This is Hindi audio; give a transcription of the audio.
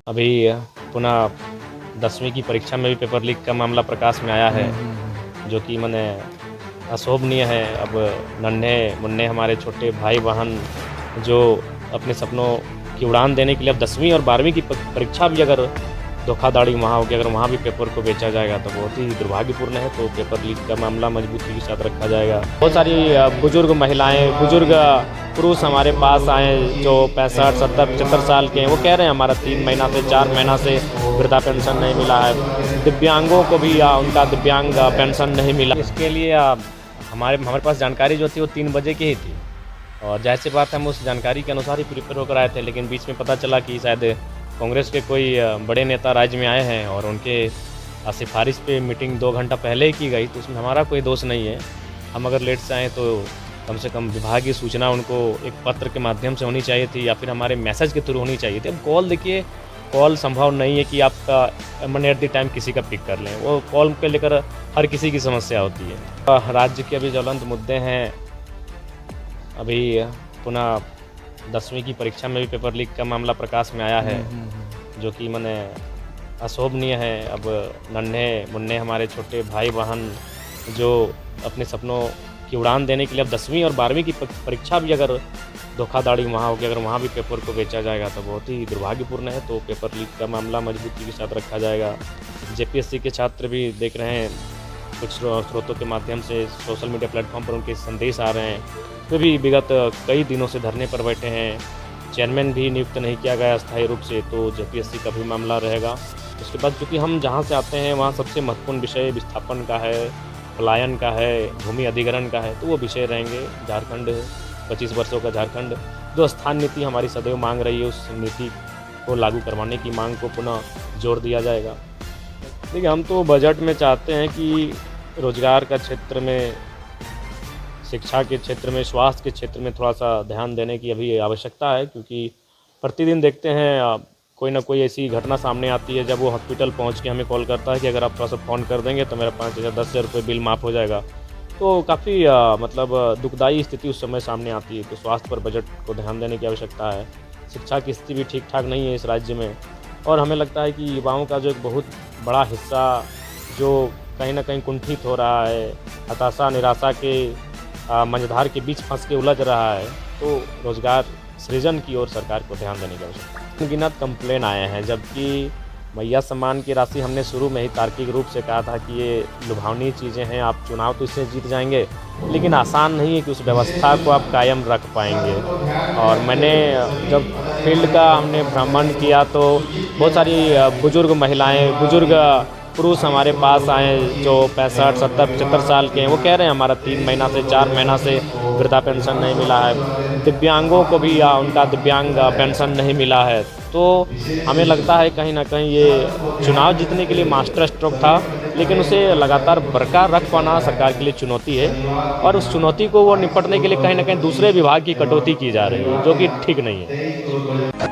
अभी पुनः 10वीं की परीक्षा में भी पेपर लीक का मामला प्रकाश में आया है, जो कि माने अशोभनीय है। अब नन्हे मुन्ने हमारे छोटे भाई बहन जो अपने सपनों की उड़ान देने के लिए अब 10वीं और 12वीं की परीक्षा भी अगर धोखाधड़ी वहाँ होगी, अगर वहाँ भी पेपर को बेचा जाएगा तो बहुत ही दुर्भाग्यपूर्ण है। तो पेपर लीक का मामला मजबूती के साथ रखा जाएगा। बहुत सारी बुजुर्ग महिलाएं, बुजुर्ग पुरुष हमारे पास आए जो 65, 70, 75 साल के हैं। वो कह रहे हैं हमारा 3 महीना से 4 महीना से वृद्धा पेंशन नहीं मिला है। दिव्यांगों को भी उनका दिव्यांग पेंशन नहीं मिला। इसके लिए हमारे पास जानकारी जो थी वो 3 बजे की ही थी, और जाहिर सी बात है हम उस जानकारी के अनुसार ही प्रिपेयर होकर आए थे। लेकिन बीच में पता चला कि शायद कांग्रेस के कोई बड़े नेता राज्य में आए हैं और उनके सिफारिश पे मीटिंग 2 घंटा पहले ही की गई, तो उसमें हमारा कोई दोष नहीं है। हम अगर लेट से आएँ तो कम से कम विभागीय सूचना उनको एक पत्र के माध्यम से होनी चाहिए थी, या फिर हमारे मैसेज के थ्रू होनी चाहिए थी। अब कॉल देखिए, कॉल संभव नहीं है कि आपका मैंने एट द टाइम किसी का पिक कर लें। वो कॉल के लेकर हर किसी की समस्या होती है। राज्य के अभी ज्वलंत मुद्दे हैं। अभी पुनः 10वीं की परीक्षा में भी पेपर लीक का मामला प्रकाश में आया है, जो कि माने अशोभनीय है। अब नन्हे मुन्ने हमारे छोटे भाई बहन जो अपने सपनों की उड़ान देने के लिए अब 10वीं और 12वीं की परीक्षा भी अगर धोखाधड़ी वहाँ होगी, अगर वहाँ भी पेपर को बेचा जाएगा तो बहुत ही दुर्भाग्यपूर्ण है। तो पेपर लीक का मामला मजबूती के साथ रखा जाएगा। जेपीएससी के छात्र भी देख रहे हैं, कुछ स्रोतों के माध्यम से सोशल मीडिया प्लेटफॉर्म पर उनके संदेश आ रहे हैं। वे भी विगत कई दिनों से धरने पर बैठे हैं। चेयरमैन भी नियुक्त नहीं किया गया अस्थायी रूप से, तो जेपीएससी का भी मामला रहेगा। उसके बाद चूँकि हम जहाँ से आते हैं वहाँ सबसे महत्वपूर्ण विषय विस्थापन का है, पलायन का है, भूमि अधिग्रहण का है, तो वो विषय रहेंगे। झारखंड 25 वर्षों का झारखंड, जो स्थान नीति हमारी सदैव मांग रही है, उस नीति को लागू करवाने की मांग को पुनः जोर दिया जाएगा। देखिए, हम तो बजट में चाहते हैं कि रोजगार का क्षेत्र में, शिक्षा के क्षेत्र में, स्वास्थ्य के क्षेत्र में थोड़ा सा ध्यान देने की अभी आवश्यकता है, क्योंकि प्रतिदिन देखते हैं कोई ना कोई ऐसी घटना सामने आती है जब वो हॉस्पिटल पहुंच के हमें कॉल करता है कि अगर आप थोड़ा सा फ़ोन कर देंगे तो मेरा 5,000 10,000 रुपये बिल माफ़ हो जाएगा। तो काफ़ी मतलब दुखदायी स्थिति उस समय सामने आती है। तो स्वास्थ्य पर बजट को ध्यान देने की आवश्यकता है। शिक्षा की स्थिति भी ठीक ठाक नहीं है इस राज्य में, और हमें लगता है कि युवाओं का जो एक बहुत बड़ा हिस्सा जो कहीं ना कहीं कुंठित हो रहा है, हताशा निराशा के मंझधार के बीच फंस के उलझ रहा है, तो रोज़गार सृजन की ओर सरकार को ध्यान देने की आवश्यकता है। अनगिनत कंप्लेन आए हैं, जबकि मैया सम्मान की राशि हमने शुरू में ही तार्किक रूप से कहा था कि ये लुभावनी चीज़ें हैं, आप चुनाव तो इससे जीत जाएंगे, लेकिन आसान नहीं है कि उस व्यवस्था को आप कायम रख पाएंगे। और मैंने जब फील्ड का हमने भ्रमण किया तो बहुत सारी बुजुर्ग महिलाएं, बुजुर्ग पुरुष हमारे पास आए जो 65, 70, 75 साल के हैं। वो कह रहे हैं हमारा 3 महीना से 4 महीना से वृद्धा पेंशन नहीं मिला है। दिव्यांगों को भी उनका दिव्यांग पेंशन नहीं मिला है। तो हमें लगता है कहीं ना कहीं ये चुनाव जीतने के लिए मास्टर स्ट्रोक था, लेकिन उसे लगातार बरकरार रख पाना सरकार के लिए चुनौती है, और उस चुनौती को वो निपटने के लिए कहीं ना कहीं दूसरे विभाग की कटौती की जा रही है, जो कि ठीक नहीं है।